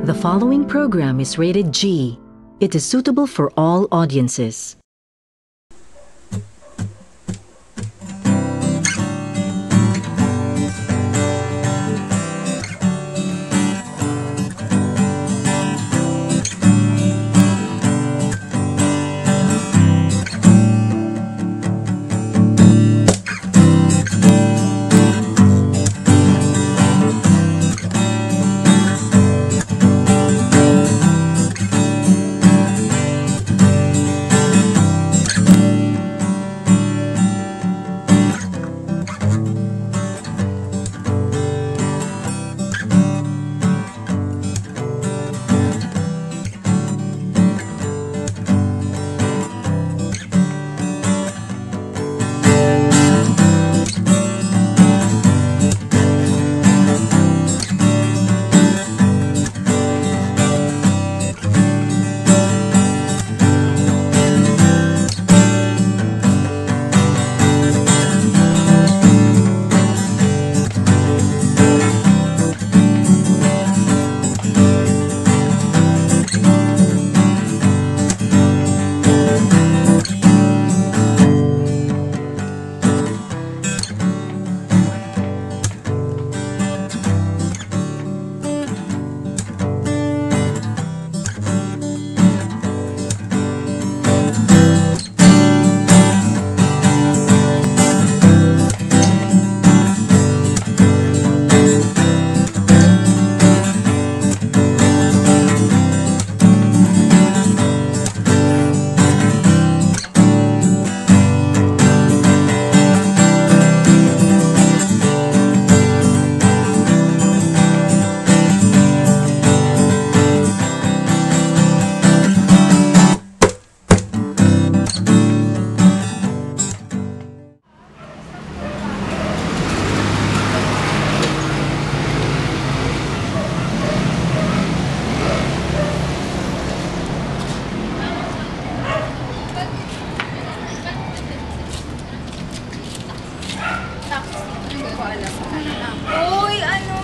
The following program is rated G. It is suitable for all audiences. Uy, ano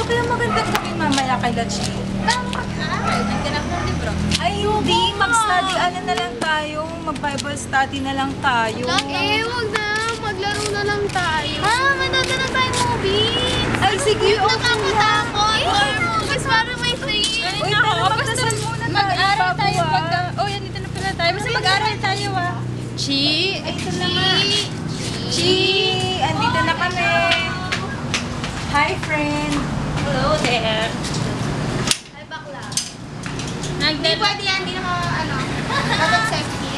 kaya magandang gawin mamaya kay Lachi? Mag-aaral, nagtanap ng libro. Ay, hindi. Mag-study, na lang tayo. Mag-Bible study na lang tayo. Wag na. Maglaro na lang tayo. Manood na tayong movies. Ay, sige, okay nakakatakot. Or movies para may free. Uy, pero magdasal muna tayo. Mag-aaral tayo bago, pagka... Oh, yan, dito na pala tayo. Basta mag-aaral tayo, Chi! Ay, ito na nga. Chi! Andito na kami. Hi, friend. Hello there. Hi, bakla. Hindi pwede yan, hindi naman dapat sexy.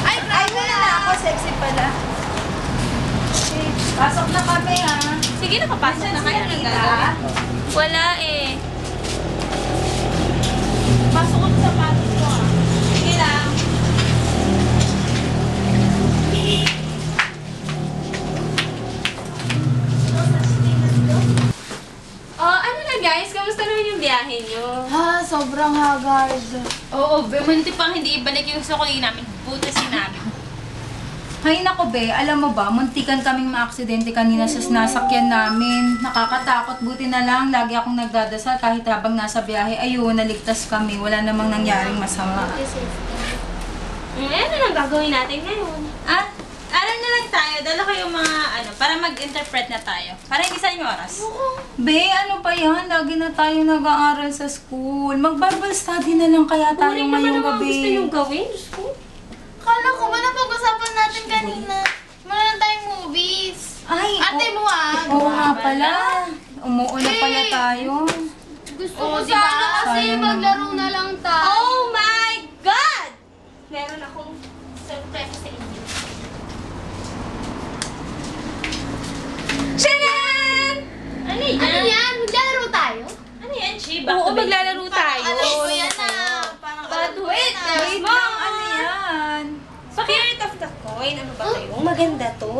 Ay, wala na ako. Sexy pala. Okay, pasok na kami, ha? Sige, nakapasok na kayo. Anong Kita? gagawin? Wala eh. Pasok ako sa patos ko, Sige lang. Oh, ano na guys? Kamusta naman yung biyahe nyo? Sobrang haggard. Oo, bumunti pang hindi ibalik yung sukli namin. Buta sinabi. Hay nako be, alam mo ba, muntikan kaming maaksidente kanina sa nasakyan namin. Nakakatakot, buti na lang, lagi akong nagdadasal kahit habang nasa biyahe. Ayun, naligtas kami, wala namang nangyaring masama. Ano nang gagawin natin ngayon? Aral na lang tayo. Dala kayo mga para mag-interpret na tayo. Para hindi sa inyo oras. Be, ano pa yan? Lagi na tayo nag-aaral sa school. Mag-Bible study na lang kaya tayo ngayong gabi. Gusto yung gawin? Kala ko ba napag-usapan natin kanina? Manood tayong movies. Ay, Ate mo oo nga pala. Umuuna pala tayo. Gusto Oo, ko diba? sana kasi Sayang maglaro na lang tayo. Oh my God! Meron akong surprise sa inyo. Tcharan! Ano yan? Ano yan? Maglalaro tayo? Ano yan, Chi? Oo, maglalaro tayo. Alam ko yan But wait, Wait lang, ano yan? Spirit of the Coin. Ano ba kayo? Maganda to.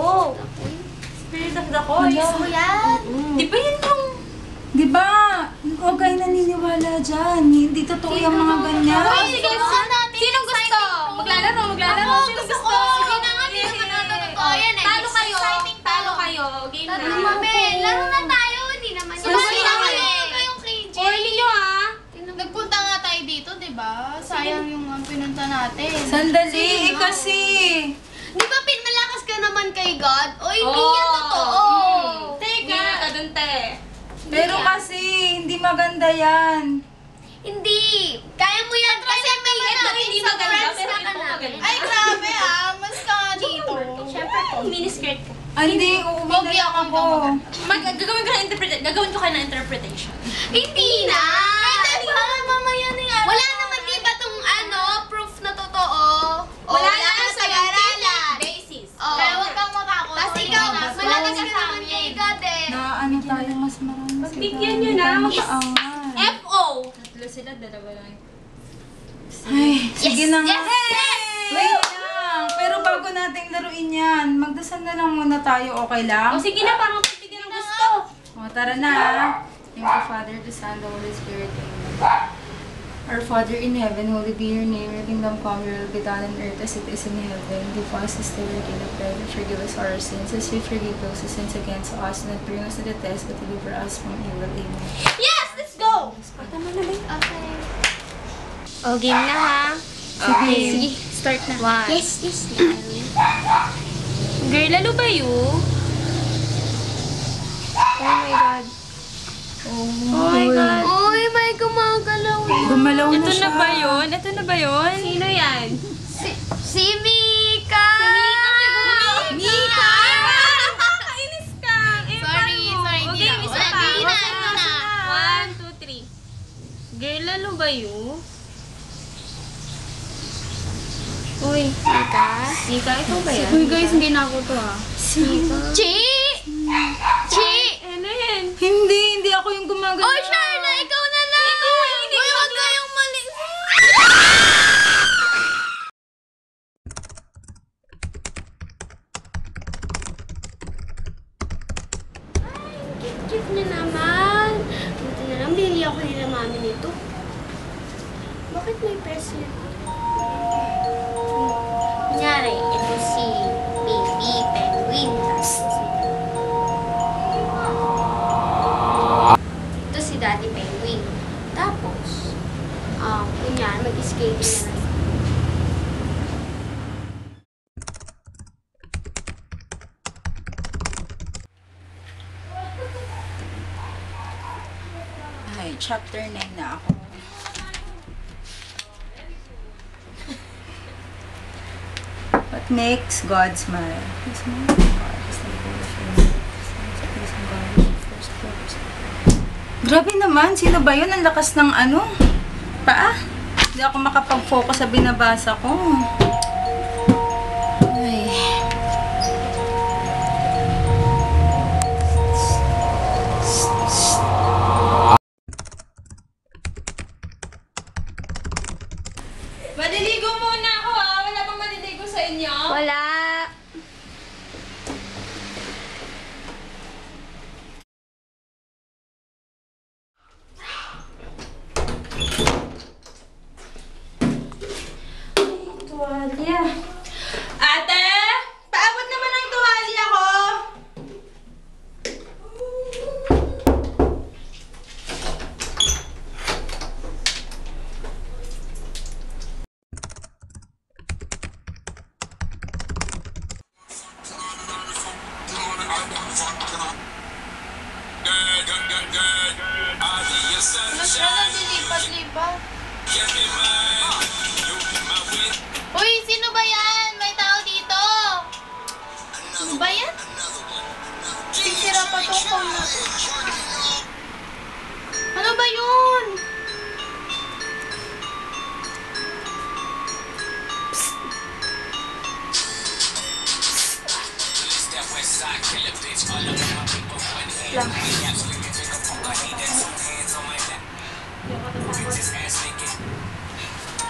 Spirit of the Coin. Gusto ko yan. Di ba yun yung... Di ba? Huwag kayo naniniwala dyan. Hindi totoo yung mga ganyan. Oh, sige, subukan natin. Sinong gusto? Maglalaro. Ako, Sinong gusto ko. Sige na nga, hindi naman natin totoo yan eh. Talo kayo. Exciting to. Talo kayo. Game na. Talo kami. Laro na tayo. Hindi naman. Subukan Subukan namin. namin kayong KJ. Orly nyo ah. Nagpunta sayang yung pinunta natin. Sandali, kasi. Di ba malakas ka naman kay God? O hindi yan totoo. Teka! Ka dun, te. Pero kasi, hindi maganda yan. Hindi. Kaya mo yan. Kasi may Hindi maganda, pero ito maganda. Ay, grabe mas ka nga dito. Siyempre po, miniskirt ka. Hindi, Wagi ako. Gagawin ko kayo ng interpretation. Hindi na. Ay, mamaya na yan. Wala naman di ba tong proof na totoo? Wala na naman sa aralan. Basis. Kaya huwag kang makakot. Tapos ikaw, malakas ka naman kay God eh. Na ano tayo, mas marami. Pagbigyan nyo na. Makaangan. F.O. Tatlo sila, dalawa lang. Ay, sige na nga. Wait lang. Pero bago natin laruin yan, magdasal na lang muna tayo, okay lang? O sige na, parang pagbigyan ng gusto. O, tara na. Thank you, Father, the Son, the Holy Spirit. Amen. Our Father in heaven, holy be your name. Your kingdom come, your will be done on earth as it is in heaven. Give us this day our daily bread, and forgive us our sins as we forgive those who sins against us, and not bring us to the test, but deliver us from evil. Amen. Yes! Let's go! Tama na ba? Okay. O, game na ha. Okay. Sige, start na. One. Yes. Girl, lalo ba yun? Oh my God. Oh my God. Uy, may gumagalaw yun. Gumalaw na Ito siya. na ba yun? Ito na ba yun? Sino yan? Si Mika! Mika! Nakakainis ka! Sorry, Okay, di na. isa Wala, pa. di na. 1, 2, 3. Girl, lalo ba yun? Uy, Mika? Mika, ikaw ba yan? Uy guys, hindi na ako to Chi! Ano yan? Hindi ako yung gumagalaw. Oy, Sharla, ikaw na lang! hindi Uy, ka wag kayong mali. Cute niya naman. Buti na lang, bili ako nila mami nito. Bakit may presyo? Kunyari, ito si Baby Penguin. Ito si Daddy Penguin. Tapos, kunyari, mag-skate na lang. Ay, chapter 9 na ako. What makes God smile? He smiles at God. He's the Lord of your life. He's the God of your first fruits. Grabe naman. Sino ba yun? Ang lakas ng paa. Hindi ako makapag-focus sa binabasa ko. Ay. Maliligo muna ako Wala bang maliligo sa inyo? Wala. Tuwalya. Ate! Paabot naman ang tuwalya ko! Sharla, dilipat-lipat. Uy, sino ba yan? May tao dito. Sino ba yan? Sisira pa tong phone na to. Ano ba yun?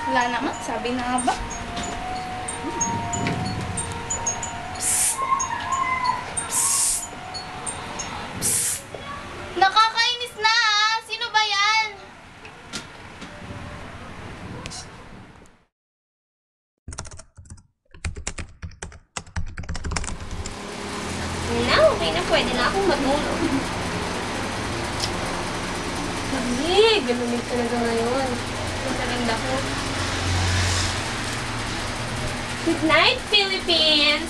Wala naman, sabi na nga ba? Nakakainis na Sino ba yan? Okay na. Pwede na akong matulog. Hindi, ganun talaga ngayon. Magaganda ko. Good night, Philippines!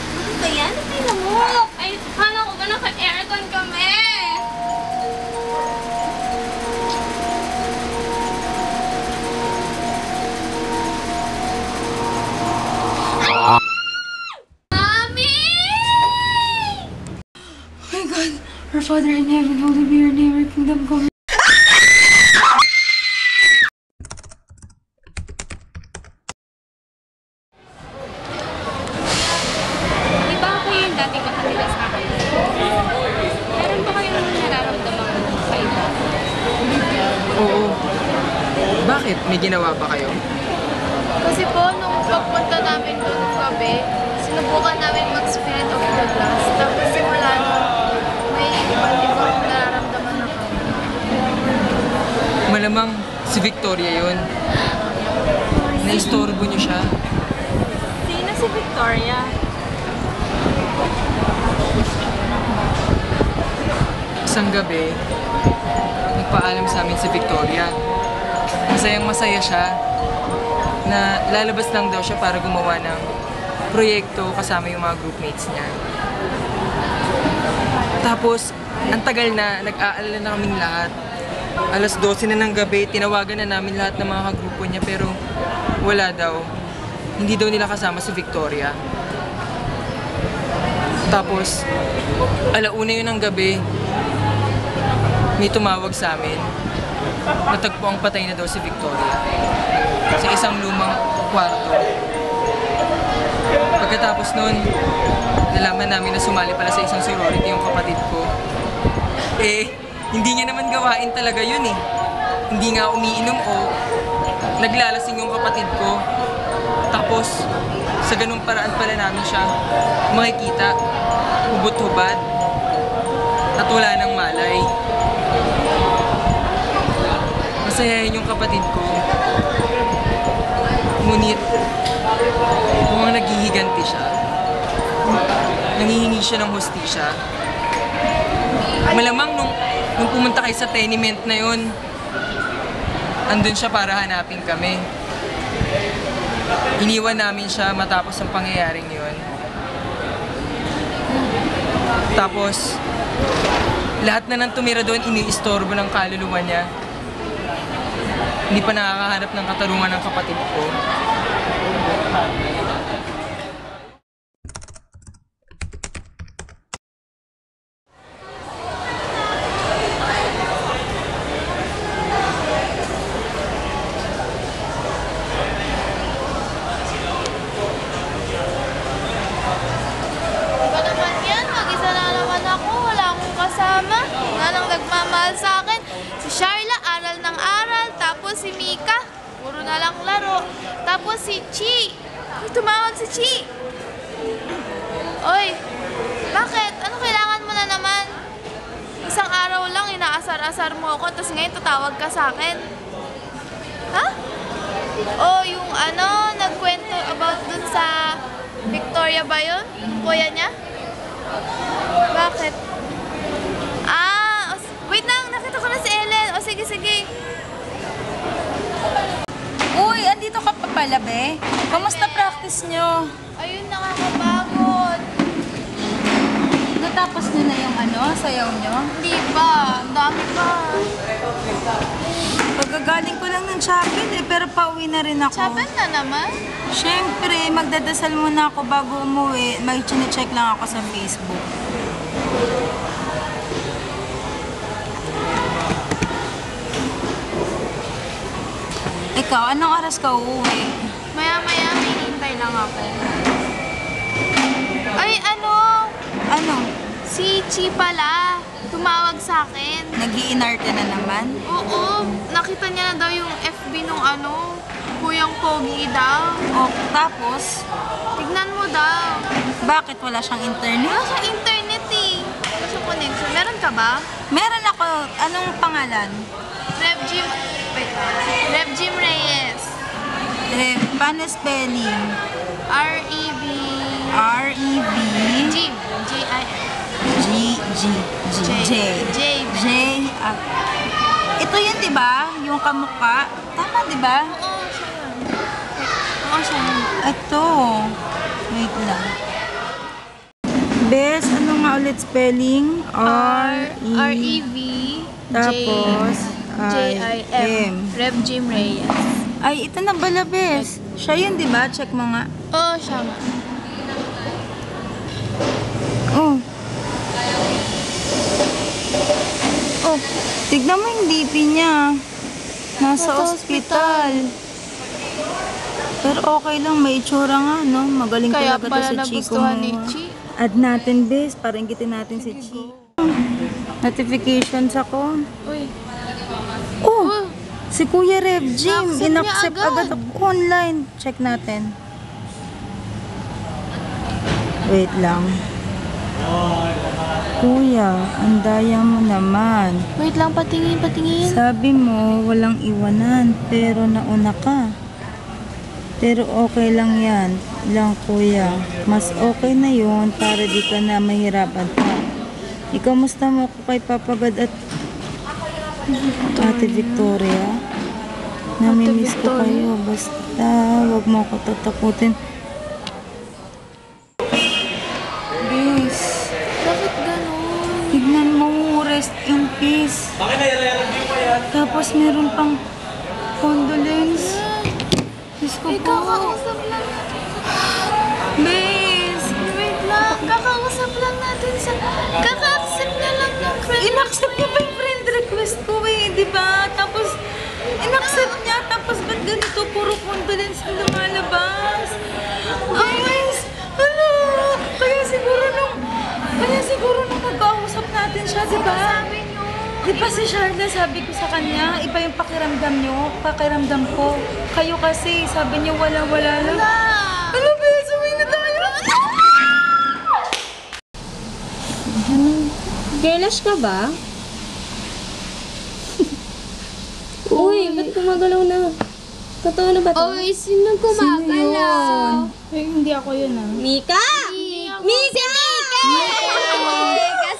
Ano ba yan? Ay, lamok! Ay, kala ko ba naka-aircon kami? Mami! Oh my God! Our Father in heaven, hallowed be your name, your kingdom come. Di ba kayo yung dating makatira sa akin? Meron ba kayo naman nararamdaman kaiba? Oo. Bakit? May ginawa ba kayo? Kasi po, nung pagpunta namin doon ng gabi, sinubukan namin mag-spirit of the glass. Tapos simula nun, may iba't ibang nararamdaman na kami. Malamang si Victoria yun. Naistorbo niyo siya. Sino si Victoria? Isang gabi, nagpaalam sa amin si Victoria. Masayang-masaya siya na lalabas lang daw siya para gumawa ng proyekto kasama yung mga groupmates niya. Tapos, ang tagal na, nag-aalala na kaming lahat. Alas 12 na ng gabi, tinawagan na namin lahat ng mga kagrupo niya pero wala daw. Hindi daw nila kasama si Victoria. Tapos, alauna yun ng gabi, may tumawag sa amin. Natagpo ang patay na daw si Victoria sa isang lumang kwarto. Pagkatapos nun, nalaman namin na sumali pala sa isang sorority yung kapatid ko. Hindi niya naman gawain talaga yun eh. Hindi nga umiinom o naglalasing yung kapatid ko. Tapos, sa ganung paraan pala namin siya makikita, hubot-hubad, at wala nang malay. Masayahin yung kapatid ko. Ngunit, mukhang naghihiganti siya. Nangihingi siya ng hostisya. Malamang nung pumunta kayo sa tenement na yun, andun siya para hanapin kami. Iniwan namin siya matapos ang pangyayaring yun. Tapos, lahat na nang tumira doon, iniistorbo ng kaluluwa niya. Hindi pa nakakahanap ng katarungan ng kapatid ko. Ba naman yan? Mag-isa na naman ako. Wala akong kasama. Wala nang nagmamahal sa akin. Si Sharla, aral ng aral. Tapos si Mika, puro na lang laro. Tapos si Chi. Ay, tumawag si Chi. Oy, bakit? Ano kailangan mo na naman? Isang araw lang, inaasar-asar mo ako, tapos ngayon tatawag ka sa akin. Ha? Oh, yung ano, nagkwento about dun sa Victoria ba yun? Kuya niya? Bakit? Wait lang, nakita ko na si Ellen. O sige, sige. Uy, andito ka pa pala, be. Kamusta practice nyo? Ayun, nakakapagod. Natapos nyo na yung sayaw nyo? Hindi pa. Ang dami pa. Pagkagaling ko lang ng chapel pero pauwi na rin ako. Chapel na naman? Siyempre, magdadasal muna ako bago umuwi. Mag-check lang ako sa Facebook. Ikaw, anong oras ka uuwi? Maya-maya, may hintay lang ako. Ay, ano? Ano? Si Chi pala. Tumawag sa akin. Nag-iinarte na naman? Oo. Nakita niya na daw yung FB nung Kuyang Pogi daw. O, tapos? Tignan mo daw. Bakit wala siyang internet? Wala siyang internet eh. Wala siyang connection. Meron ka ba? Meron ako. Anong pangalan? Rev Jim... Wait lang. Rev Jim Reyes. Paano spelling? R-E-V... R-E-V... Jim. J-I-M. J. Ah. Ito yun, di ba? Yung kamukha. Tama, di ba? Oo, siya yun. Oo, siya yun. Ito. Wait lang. Bes, ano nga ulit spelling? R-E-V Tapos, J-I-M. Rev Jim Reyes. Ay, ito na bala, Bes. Siya yun, di ba? Check mo nga. Oo, siya nga. Oh. Oh, tignan mo yung DP niya. Nasa ospital. Pero okay lang, may itsura nga, no? Magaling Kaya talaga to pala si Chico nagustuhan ni mo. Chi. Add natin, Bes, para inggitin natin si Chi. Notifications ako. Uy. Oh, si Kuya Rev Jim. Na-accept niya Inaccept agad agad. ako online. Check natin. Wait lang. Kuya, ang daya mo naman. Wait lang, patingin. Sabi mo, walang iwanan, pero nauna ka. Pero okay lang yan, lang kuya. Mas okay na yun para di ka na mahirapan pa. Ikaw, musta mo ako kay Papagad at Ate Victoria? Namimiss ko kayo. Basta, wag mo ako tatakutin. Bis, Bakit ganun? tignan mo, rest in peace. Tapos meron pang condolence. Diyos ko po. Kakausap lang. Bis, Wait lang, kakausap lang natin sa... Kaka-accept na lang ng friend. inaccept niya ba yung friend request ko eh, di ba? Tapos, inaccept niya, tapos ba't ganito, puro condolence ang lumalabas? Guys, ano? Kaya siguro nung magkausap natin siya, di ba? Di ba si Charla, sabi ko sa kanya, iba yung pakiramdam niyo, pakiramdam ko. Kayo kasi, sabi niyo wala lang. Ano ba? Sumay na tayo. Girlish ka ba? Uy, ba't gumagalaw na? Totoo na ba to? Oy, sino gumagalaw? Ay, hindi ako yun ah. Mika! Mika!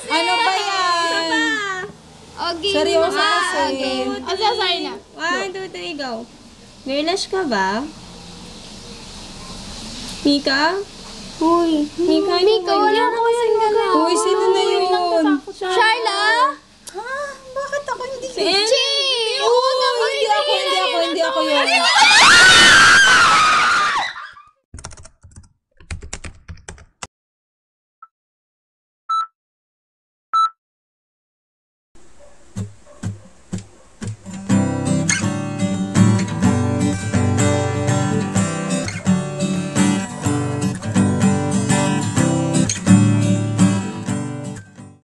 Ano ba yan? Okay. Seryoso kasi. Sorry na. 1, 2, 3, go. Girlish ka ba? Mika? Uy, Mika, Wala ko kasing galaw. Uy, sino na yun? Charla? Ha? Bakit ako hindi? Si